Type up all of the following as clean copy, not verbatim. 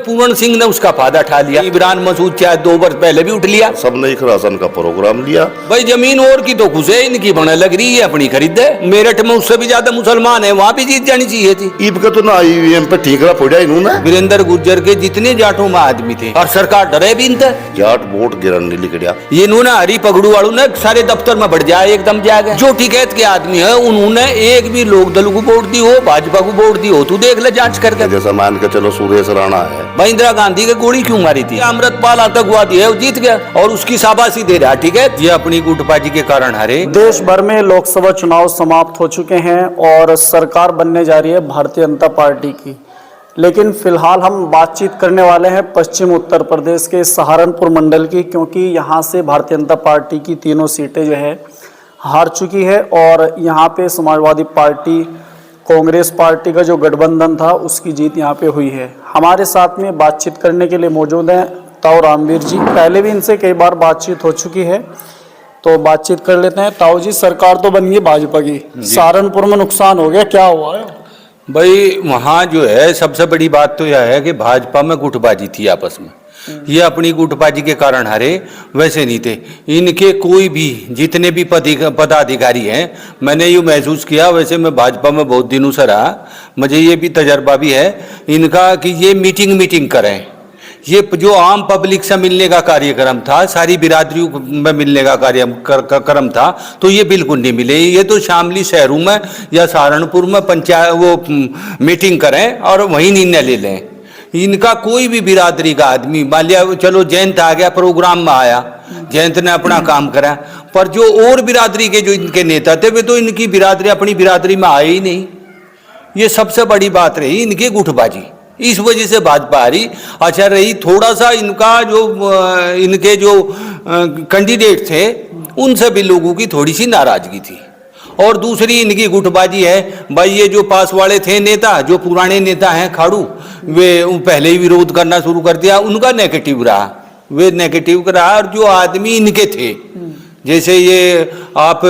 पूर्ण सिंह ने उसका फायदा उठा लिया। इमरान मसूद चाहे 2 वर्ष पहले भी उठ लिया। सबने एक राशन का प्रोग्राम लिया। भाई जमीन और की तो खुश है, इनकी बने लग रही है अपनी खरीदे। मेरठ में उससे भी ज्यादा मुसलमान है, वहाँ भी जीत जानी चाहिए थी। ईब का तो ना ईवीएम पे ठीकरा फोड़ा इन्होंने। वीरेंद्र गुर्जर के जितने जाटों में आदमी थे और सरकार डरे भी इनसे। जाट वोट गिरन नहीं लिखड़िया। ये इन्होंने हरी पगड़ू वालों ने सारे दफ्तर में बढ़ जाए एकदम जाएगा। जो टिकैत के आदमी है उन्होंने एक भी लोक दल को वोट दी हो, भाजपा को वोट दी हो, तू देख ले जांच करके। जैसा मान के चलो सुरेश राणा है, भाई इंदिरा गांधी के गोली क्यों मारी थी? अमृतपाल आतंकवादी है, वो जीत गया और उसकी शाबाशी दे रहा। ठीक है, ये अपनी गुटबाजी के कारण हारे। देश भर में लोकसभा चुनाव समाप्त हो चुके हैं और सरकार बनने जा रही है भारतीय जनता पार्टी की। लेकिन फिलहाल हम बातचीत करने वाले हैं पश्चिम उत्तर प्रदेश के सहारनपुर मंडल की, क्योंकि यहाँ से भारतीय जनता पार्टी की 3 सीटें जो है हार चुकी है और यहाँ पे समाजवादी पार्टी कांग्रेस पार्टी का जो गठबंधन था उसकी जीत यहाँ पे हुई है। हमारे साथ में बातचीत करने के लिए मौजूद हैं ताऊ रामवीर जी। पहले भी इनसे कई बार बातचीत हो चुकी है, तो बातचीत कर लेते हैं। ताऊ जी, सरकार तो बन गई भाजपा की, सहारनपुर में नुकसान हो गया, क्या हुआ है? भाई वहाँ जो है सबसे बड़ी बात तो यह है कि भाजपा में गुटबाजी थी आपस में। ये अपनी गुटबाजी के कारण हारे, वैसे नहीं थे। इनके कोई भी जितने भी पदाधिकारी हैं, मैंने ये महसूस किया, वैसे मैं भाजपा में बहुत दिनों से रहा, मुझे ये भी तजर्बा भी है इनका कि ये मीटिंग करें। ये जो आम पब्लिक से मिलने का कार्यक्रम था, सारी बिरादरियों में मिलने का कार्यक्रम था, तो ये बिल्कुल नहीं मिले। ये तो शामली शहरों में या सहारनपुर में पंचायत वो मीटिंग करें और वहीं निर्णय ले लें। इनका कोई भी बिरादरी का आदमी, मान लिया चलो जयंत आ गया, प्रोग्राम में आया, जयंत ने अपना काम करा, पर जो और बिरादरी के जो इनके नेता थे वे तो इनकी बिरादरी अपनी बिरादरी में आए ही नहीं। ये सबसे बड़ी बात रही इनकी गुटबाजी, इस वजह से भाजपा हारी। अच्छा रही थोड़ा सा इनका जो इनके जो कैंडिडेट थे उनसे भी लोगों की थोड़ी सी नाराजगी थी। और दूसरी इनकी गुटबाजी है। भाई ये जो पास वाले थे नेता, जो पुराने नेता हैं खाड़ू, वे पहले ही विरोध करना शुरू कर दिया, उनका नेगेटिव रहा, वे नेगेटिव रहा। और जो आदमी इनके थे, जैसे ये आप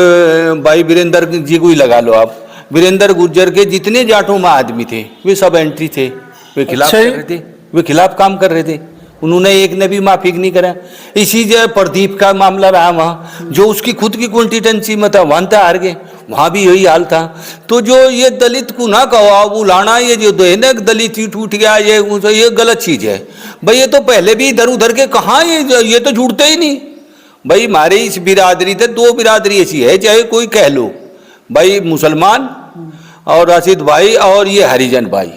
भाई वीरेंद्र जी को ही लगा लो, आप वीरेंद्र गुर्जर के जितने जाटों में आदमी थे वे सब एंट्री थे, वे खिलाफ कर रहे थे, वे खिलाफ काम कर रहे थे। उन्होंने एक ने भी माफी नहीं करा। इसी जो प्रदीप का मामला रहा, वहाँ जो उसकी खुद की कॉन्स्टिट्यूंसी में था वहाँ था हार गए, वहाँ भी यही हाल था। तो जो ये दलित को ना कहो बुलाना, ये जो दलित ही टूट गया, ये गलत चीज़ है। भाई ये तो पहले भी इधर उधर के कहाँ, ये तो जुड़ते ही नहीं। भाई हमारे इस बिरादरी थे 2 बिरादरी ऐसी है, चाहे कोई कह लो, भाई मुसलमान और राशिद भाई और ये हरिजन भाई,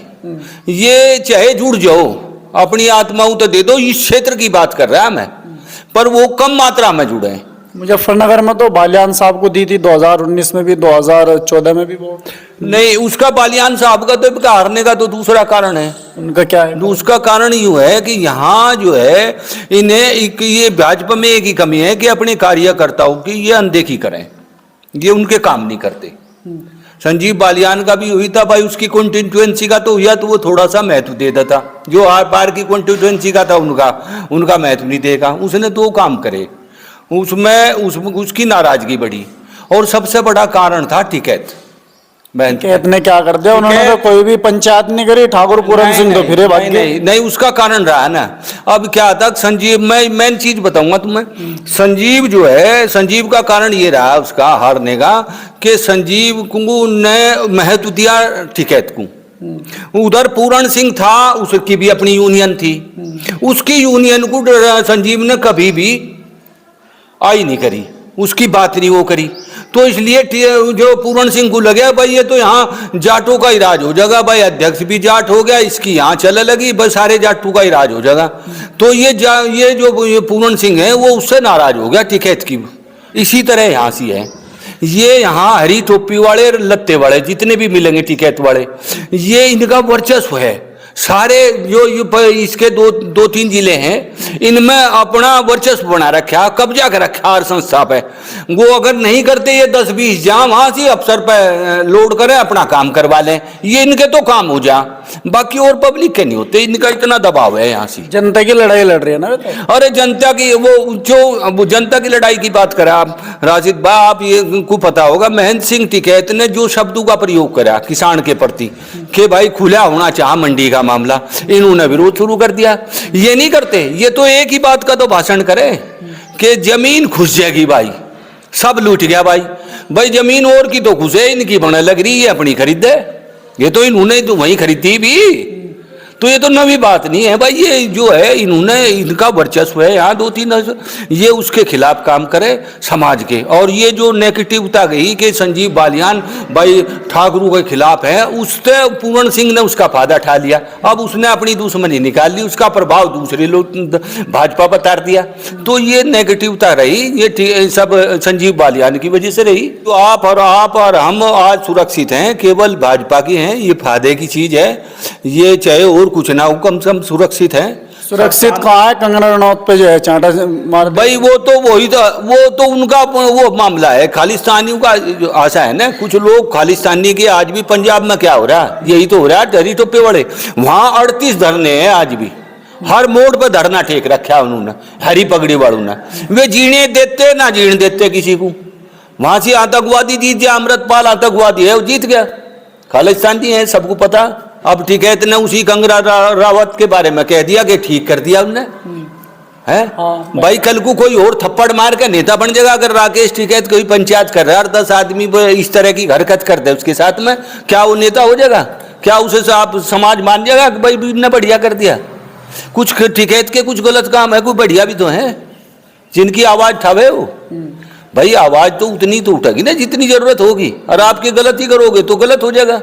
ये चाहे जुड़ जाओ, अपनी आत्माओं तो दे दो। इस क्षेत्र की बात कर रहा है मैं, पर वो कम मात्रा में जुड़े हैं। मुजफ्फरनगर में तो बालियान साहब को दी थी 2019 में भी, 2014 में भी वोट नहीं। उसका बालियान साहब का तो हारने का तो दूसरा कारण है। उनका क्या है? उसका कारण यूँ है कि यहाँ जो है इन्हें ये भाजपा में एक ही कमी है कि अपने कार्यकर्ताओं की ये अनदेखी करें, ये उनके काम नहीं करते। संजीव बालियान का भी हुई था भाई, उसकी कॉन्स्टिट्यूएंसी का तो हुआ तो वो थोड़ा सा महत्व देता था, जो आर पार की कॉन्स्टिट्यूएंसी का था उनका महत्व नहीं देगा। उसने 2 काम करे, उसमें उसकी नाराजगी बढ़ी। और सबसे बड़ा कारण था टिकैत। टिकैत ने क्या कर दिया? उन्होंने तो कोई भी पंचायत नहीं करी, ठाकुर पूरन सिंह तो फिरे भाग गए। नहीं, उसका कारण रहा ना। अब क्या था संजीव, मैं मेन चीज बताऊंगा तुम्हें। संजीव जो है, संजीव का कारण ये रहा उसका हारने का कि संजीव को ने महत्व दिया टिकैत को। उधर पूरण सिंह था, उसकी भी अपनी यूनियन थी, उसकी यूनियन को संजीव ने कभी भी आई नहीं करी, उसकी बात नहीं वो करी। तो इसलिए जो पूरण सिंह को लगे भाई ये तो यहाँ जाटों का ही राज हो जाएगा, भाई अध्यक्ष भी जाट हो गया, इसकी यहाँ चले लगी, बस सारे जाटों का ही राज हो जाएगा। तो ये जो पूरण सिंह है वो उससे नाराज हो गया टिकैत की। इसी तरह यहाँ सी है, ये यहाँ हरी टोपी वाले लत्ते वाले जितने भी मिलेंगे टिकैत वाले, ये इनका वर्चस्व है। सारे जो इसके 2-3 जिले हैं, इनमें अपना वर्चस्व बना रखा, कब्जा कर रखा हर संस्था पे। वो अगर नहीं करते ये 10-20 जहाँ वहाँ से अफसर पे लोड करें, अपना काम करवा लें, ये इनके तो काम हो जा। बाकी और पब्लिक के नहीं होते, इनका इतना दबाव है यहाँ से। जनता की लड़ाई लड़ रही है ना तो। अरे जनता की वो जनता की लड़ाई की बात करें आप राशिद भाई, आप ये को पता होगा महेंद्र सिंह टिकैत ने जो शब्दों का प्रयोग करा किसान के प्रति कि भाई खुला होना चाह मंडी का मामला, इन्होंने विरोध शुरू कर दिया। ये नहीं करते, ये तो एक ही बात का तो भाषण करे कि जमीन घुस जाएगी भाई, सब लूट गया भाई। भाई जमीन और की तो घुसे, इनकी बना लग रही है अपनी खरीदे, ये तो इन्होंने तो वहीं खरीदी भी, तो ये तो नवी बात नहीं है भाई। ये जो है इन्होंने, इनका वर्चस्व है यहाँ 2-3, ये उसके खिलाफ काम करे समाज के। और ये जो नेगेटिवता गई कि संजीव बालियान भाई ठाकुरों के खिलाफ है, उससे पूर्ण सिंह ने उसका फायदा उठा लिया, अब उसने अपनी दुश्मनी निकाल ली, उसका प्रभाव दूसरे लोग भाजपा पर तार दिया। तो ये नेगेटिवता रही, ये सब संजीव बालियान की वजह से रही। तो आप और हम आज सुरक्षित हैं, केवल भाजपा की हैं, ये फायदे की चीज है। ये चाहे और कुछ ना हो, कम से कम सुरक्षित है। सुरक्षित कहाँ है? कंगना रनौत पे जो है चांटा से मार भाई वो तो उनका वो मामला है, खालिस्तानियों का आशा है ना। कुछ लोग खालिस्तानी के, आज भी पंजाब में क्या हो रहा है, यही तो हो रहा है, दरी टोपे वाले वहां 38 धरने हैं आज भी, हर मोड़ पे धरना टेक रखा है उन्होंने, हरी पगड़ी वालों ने। वे जीने देते ना जीने देते किसी को। वहां से आतंकवादी जीत गया, अमृतपाल आतंकवादी है, वो जीत गया, खालिस्तानी है, सबको पता। अब टिकैत ने उसी कंगना रावत के बारे में कह दिया कि ठीक कर दिया उनने, है भाई। कल को कोई और थप्पड़ मार के नेता बन जाएगा। अगर राकेश टिकैत कोई पंचायत कर रहा है और 10 आदमी इस तरह की हरकत कर दे उसके साथ में, क्या वो नेता हो जाएगा? क्या उसे आप समाज मान जाएगा कि भाई ने बढ़िया कर दिया? कुछ टिकैत के कुछ गलत काम है, कोई बढ़िया भी तो है जिनकी आवाज ठावे हो। भाई आवाज तो उतनी तो उठेगी ना जितनी जरूरत होगी, और आपकी गलती करोगे तो गलत हो जाएगा।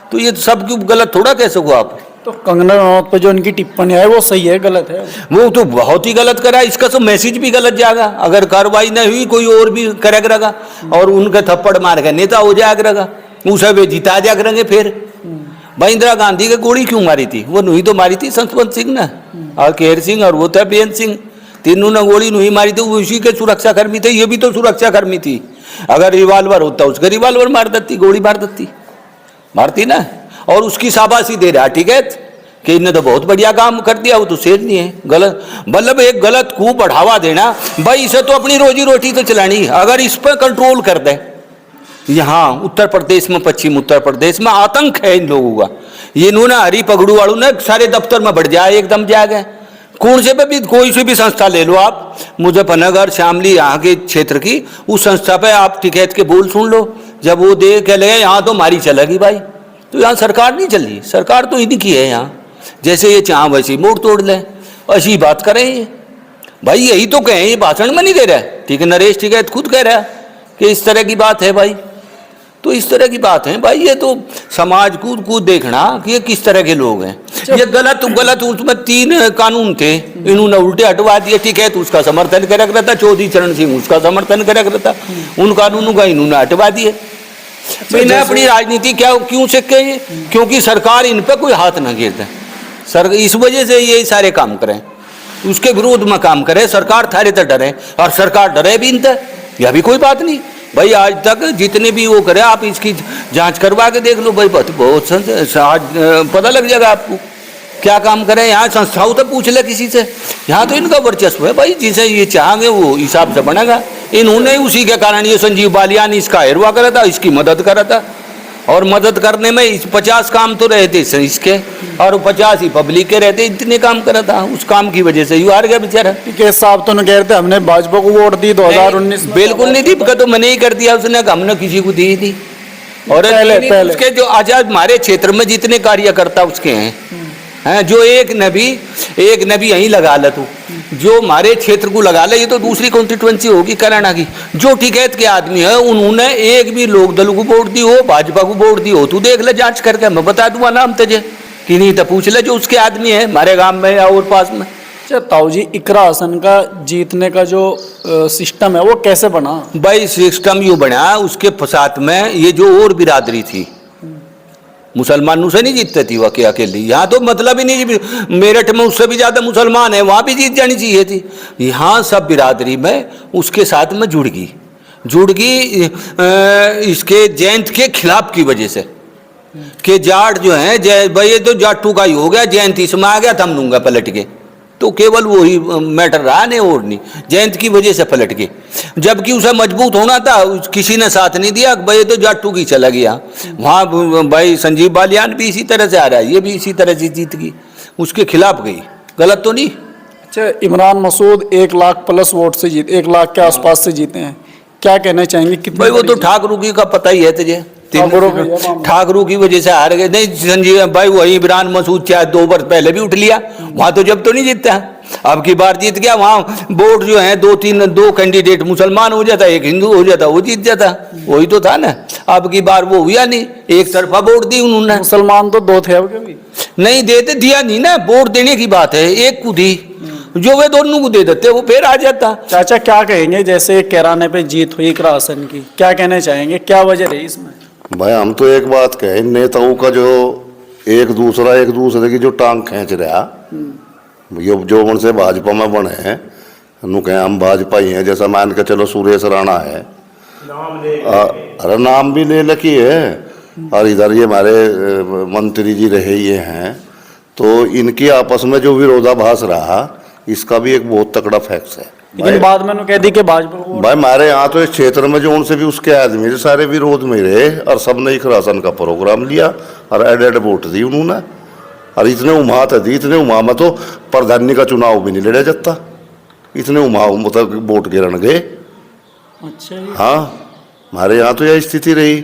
तो ये सब क्यों गलत थोड़ा कह सको आप? तो कंगना रनौत पे जो उनकी टिप्पणी है वो सही है गलत है? वो तो बहुत ही गलत करा, इसका तो मैसेज भी गलत जाएगा। अगर कार्रवाई नहीं हुई कोई और भी करेगा और उनके थप्पड़ मार के नेता हो जाएगा, उसे वे जिता जा करेंगे। फिर भाई इंदिरा गांधी की गोली क्यों मारी थी? वो नहीं तो मारी थी संतवंत सिंह ने, और केहर सिंह, और वो था बेअंत सिंह, तीनों ने गोली नहीं मारी थी। वो उसी के सुरक्षा कर्मी थे, ये भी तो सुरक्षा कर्मी थी। अगर रिवाल्वर होता उसका रिवाल्वर मार देती, गोली मार देती, मारती ना। और उसकी शाबाशी दे रहा ठीक है कि इन्हें तो बहुत बढ़िया काम कर दिया, वो तो शेर नहीं है। गलत मतलब एक गलत को बढ़ावा देना, भाई इसे तो अपनी रोजी रोटी तो चलानी है। अगर इस पर कंट्रोल कर दे, यहाँ उत्तर प्रदेश में, पश्चिम उत्तर प्रदेश में आतंक है इन लोगों का। ये इन्होंने हरी पगड़ू वालों ने सारे दफ्तर में बढ़ जाए, एकदम जाएगा। कौन से पे भी कोई सी भी संस्था ले लो आप, मुजफ्फरनगर, शामली, यहाँ के क्षेत्र की, उस संस्था पे आप टिकैत के बोल सुन लो। जब वो दे के लगे यहाँ तो मारी चलेगी भाई, तो यहाँ सरकार नहीं चल रही, सरकार तो इन्हीं की है। यहाँ जैसे ये चाह वैसे मोड़ तोड़ लें, ऐसी बात करें ये भाई, यही तो कहें, ये भाषण में नहीं दे रहा है। ठीक है, नरेश टिकैत खुद कह रहा है कि इस तरह की बात है भाई। तो इस तरह की बात है भाई, ये तो समाज को देखना कि ये किस तरह के लोग हैं। ये गलत उसमें 3 कानून थे, इन्होंने उल्टे हटवा दिए। ठीक है, तो उसका समर्थन कर रहा था चौधरी चरण सिंह, उसका समर्थन कर रहा था, उन कानूनों का इन्होंने हटवा दिए। मैंने अपनी राजनीति क्यों से कही? क्योंकि सरकार इन पर कोई हाथ न गिर दे, सर इस वजह से ये सारे काम करें, उसके विरोध में काम करे। सरकार थारे तक डरे, और सरकार डरे भी इन तक, यह भी कोई बात नहीं भाई। आज तक जितने भी वो करे, आप इसकी जांच करवा के देख लो भाई, बहुत पता लग जाएगा आपको क्या काम करें। यहाँ संस्थाओं तक पूछ ले किसी से, यहाँ तो इनका वर्चस्व है भाई, जिसे ये चाहेंगे वो हिसाब से बनेगा। इन्होंने उसी के कारण ये संजीव बालियान इसका हेरवा करा था, इसकी मदद करा था, और मदद करने में 50 काम तो रहते इसके, और 50 ही पब्लिक के रहते, इतने काम करा था। उस काम की वजह से यू हार गया बेचारा। साहब तो कह रहे थे हमने भाजपा को वोट दी 2019 में। बिल्कुल नहीं दी, तो मैंने ही कर दिया उसने, हमने किसी को दी थी। और पहले उसके जो आजाद हमारे क्षेत्र में जितने कार्यकर्ता उसके हैं, जो एक नबी यहीं लगा ले, तू जो हमारे क्षेत्र को लगा ले, ये तो दूसरी कॉन्स्टिट्यूएंसी होगी कराना की। जो टिकैत के आदमी है उन्होंने एक भी लोक दल को वोट दी हो, भाजपा को वोट दी हो, तू देख ले जांच करके, मैं बता दूंगा नाम तुझे कि नहीं, तो पूछ ले जो उसके आदमी है हमारे गांव में या और पास में। अच्छा ताऊ जी, इकरा हसन का जीतने का जो सिस्टम है वो कैसे बना? भाई सिस्टम यूँ बना, उसके साथ में ये जो और बिरादरी थी, मुसलमानों से नहीं जीतती थी वह अकेली। यहाँ तो मतलब ही नहीं, मेरठ में उससे भी ज्यादा मुसलमान है, वहां भी जीत जानी चाहिए थी। यहाँ सब बिरादरी में उसके साथ में जुड़ गई इसके जयंत के खिलाफ की वजह से। कि जाट जो है जय भाई ये तो जाटू का ही हो गया, जयंत इसमें आ गया तो हम लूंगा पलट के, तो केवल वही मैटर रहा नहीं और नहीं, जयंत की वजह से पलट के। जबकि उसे मजबूत होना था, किसी ने साथ नहीं दिया, भाई तो जाटू की चला गया। वहाँ भाई संजीव बालियान भी इसी तरह से आ रहा है, ये भी इसी तरह से जीत गई, उसके खिलाफ गई, गलत तो नहीं। अच्छा, इमरान मसूद 1 लाख प्लस वोट से जीते, 1 लाख के आसपास से जीते हैं, क्या कहना चाहेंगे? कितनी भाई वो तो ठाकरू की का पता ही है तुझे, ठाकरू की वजह से हार गए। नहीं संजीव भाई वही इमरान मसूद चाहे 2 वर्ष पहले भी उठ लिया, वहां तो जब तो नहीं जीतता, अब की बार जीत गया। वहां वोट जो है 2 कैंडिडेट मुसलमान हो जाता, एक हिंदू हो जाता, वो जीत जाता, वही तो था ना। अब की बार वो हुआ नहीं, एक तरफा वोट दी उन्होंने। मुसलमान तो 2 थे अब के भी नहीं देते, दिया नहीं ना, वोट देने की बात है, एक को दी, जो वे दोनों को दे देते वो फिर आ जाता। चाचा क्या कहेंगे, जैसे कैराने पे जीत हुई क्रासन की, क्या कहना चाहेंगे, क्या वजह रही इसमें? भाई हम तो एक बात कहें, नेताओं का जो एक दूसरे की जो टांग खींच रहा, ये जो उनसे भाजपा में बने हैं, नु कहें हम भाजपा ही हैं, जैसा मान के चलो सुरेश राणा है, अरे नाम भी ले लकी है, और इधर ये हमारे मंत्री जी रहे ये हैं, तो इनकी आपस में जो विरोधाभास रहा, इसका भी एक बहुत तगड़ा फैक्ट है। लेकिन बाद में उन्होंने कह दी कि भाजपा को भाई हमारे यहाँ तो इस क्षेत्र में जो उनसे भी उसके आदमी सारे विरोध में रहे, और सबने एक राशन का प्रोग्राम लिया और एड वोट दी उन्होंने, और इतने उमा दी, इतने उमा में तो प्रधानी का चुनाव भी नहीं लड़ा जाता, इतने उमा मतलब वोट गिरन गए। अच्छा हाँ, हमारे यहाँ तो यह स्थिति रही।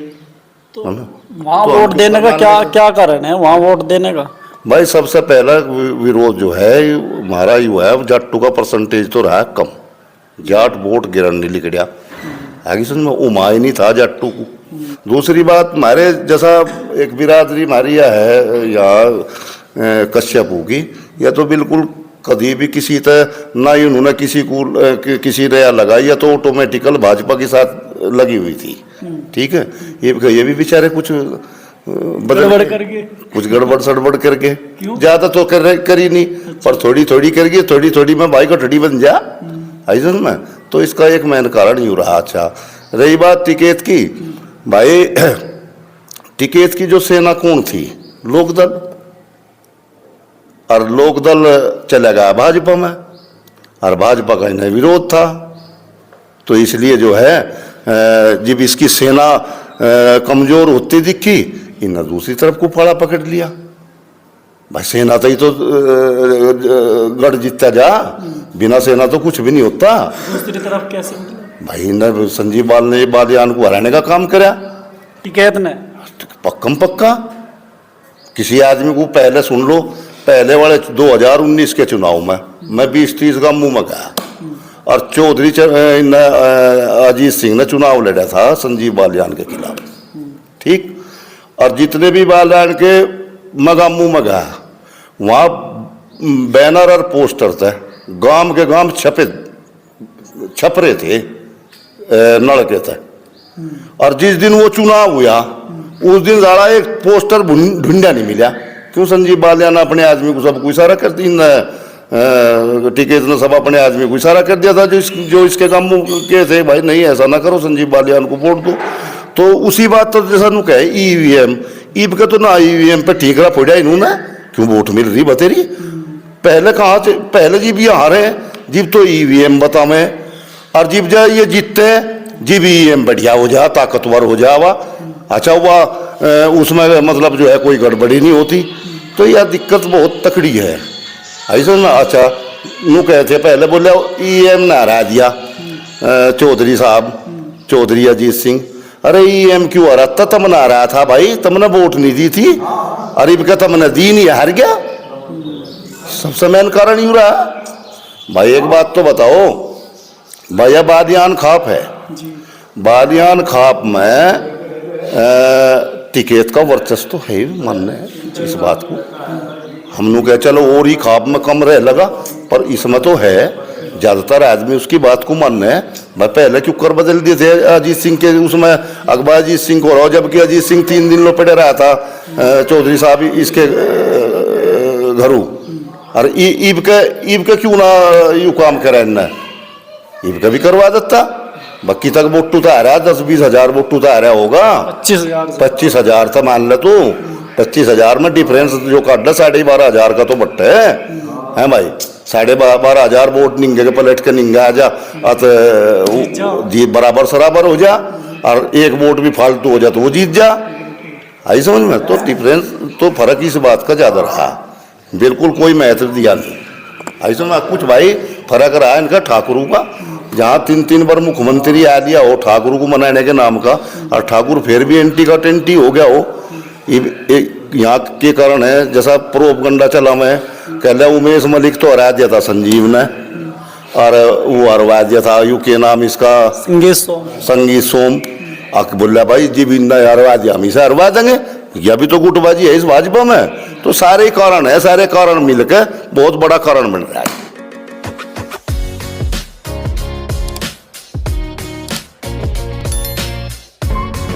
तो वहाँ वोट देने का क्या कारण है, वहाँ वोट देने का? भाई सबसे पहला विरोध जो है हमारा ही हुआ है, जाटू का परसेंटेज तो रहा कम, जाट वोट गिरन नहीं लिखड़ा, आगे समझ में उमा ही नहीं था जाटू को। दूसरी बात, हमारे जैसा एक बिरादरी हमारी यह है यहाँ कश्यपू की, यह तो बिल्कुल कभी भी किसी तरह ना ही उन्होंने किसी ने लगाई, या तो ऑटोमेटिकल भाजपा के साथ लगी हुई थी। ठीक है, ये भी बेचारे कुछ गड़बड़ करके, कुछ गड़बड़ सड़बड़ करके, ज्यादा तो करी नहीं, पर थोड़ी थोड़ी करके, थोड़ी थोड़ी में भाई का ठड़ी बन जा, ऐसा ना, तो इसका एक मेन कारण ही रहा। अच्छा, रही बात टिकैत की, भाई टिकैत की जो सेना कौन थी? लोकदल, और लोकदल चला गया भाजपा में, और भाजपा का इन्हें विरोध था, तो इसलिए जो है जब इसकी सेना कमजोर होती दिखी, इन्हें दूसरी तरफ को फाड़ा पकड़ लिया। भाई सेना तो ही तो गढ़ जीतता जा, बिना सेना तो कुछ भी नहीं होता। दूसरी तरफ कैसे? भाई इन्हें संजीव बालियान को हराने का काम करा टिकैत ने, पक्का। किसी आदमी को पहले सुन लो, पहले वाले 2019 के चुनाव में मैं 20-30 गांवों में गया, और चौधरी अजीत सिंह ने चुनाव लड़ा था संजीव बालियान के खिलाफ, ठीक, और जितने भी बालियान के मगामू में गया, वहाँ बैनर और पोस्टर थे, गांव के गांव छपरे थे, नलके थे, और जिस दिन वो चुनाव हुआ उस दिन ज़्यादा एक पोस्टर ढूंढा नहीं मिला। क्यों? संजीव बालियान अपने आदमी को सबको इशारा कर दी, टिकैत ने सब अपने आदमी को इशारा कर दिया था, जो इसके काम के थे, भाई नहीं ऐसा ना करो, संजीव बालियान को वोट दो। तो उसी बात तो जैसा नु कहे ईवीएम, ईब के तो ना ईवीएम पे ठीकरा फोड़ा इन्होंने, क्यों वोट मिल रही बतेरी? पहले कहाँ थे? पहले जीब ये हारे, जीब तो ईवीएम बतावे, और जीब जा ये जीतते जीब ईवीएम बढ़िया हो जा, ताकतवर हो जावा, अच्छा हुआ, उसमें मतलब जो है कोई गड़बड़ी नहीं होती। तो यह दिक्कत बहुत तकड़ी है, ऐसा ना। अच्छा, नु कहते पहले बोले ईएम ना हरा दिया चौधरी साहब, चौधरी अजीत सिंह, अरे ईएम क्यों हरा था? तुमने हरा था भाई, तुमने वोट नहीं दी थी, अरे इनका तुमने दी नहीं, हार गया। सबसे मेन कारण ही रहा। भाई एक बात तो बताओ, भैया बालियान खाप है, बालियान खाप में टिकैत का वर्चस्व तो है, मानने है इस बात को हम लोग कह चलो, और ही खाप में कम रह लगा, पर इसमें तो है, ज्यादातर आदमी उसकी बात को मानने हैं। मैं पहले क्यों कर बदल दिए थे अजीत सिंह के, उसमें अखबार अजीत सिंह को रहो, जबकि अजीत सिंह 3 दिन लो पड़े रहा था चौधरी साहब इसके घरों, और ईब के क्यों ना यू काम करे, ईब का भी करवा देता, बाकी तक वोट तो आ रहा है, 10-20 हजार वोट तो आ रहा होगा। 25,000 25,000 था मान ले तू। 25,000 में डिफरेंस जो काट 12,500 का तो बट्टे है भाई। 12,500 वोट निंगे के पलट के निंगा आ जा जीत बराबर सराबर हो जा, और एक वोट भी फालतू हो जा तो वो जीत जा। आई समझ में? तो डिफरेंस तो फर्क इस बात का ज्यादा रहा, बिल्कुल कोई महत्व दिया नहीं। आई समझ में? कुछ भाई फर्क रहा इनका ठाकुरों का, जहाँ 3 बार मुख्यमंत्री आ दिया हो ठाकुर को मनाने के नाम का, और ठाकुर फिर भी एंटी का टेंटी हो गया हो। यहाँ के कारण है, जैसा प्रोपगंडा चला मैं कह लिया उमेश मलिक तो हरा दिया था संजीव ने, और वो हरवा दिया था के नाम इसका संगीत सोम। आके बोला भाई जी बिंदा हरवा दिया, हम इसे हरवा देंगे, यह भी तो गुटबाजी है इस भाजपा में। तो सारे कारण है, सारे कारण मिलकर बहुत बड़ा कारण बन रहा है।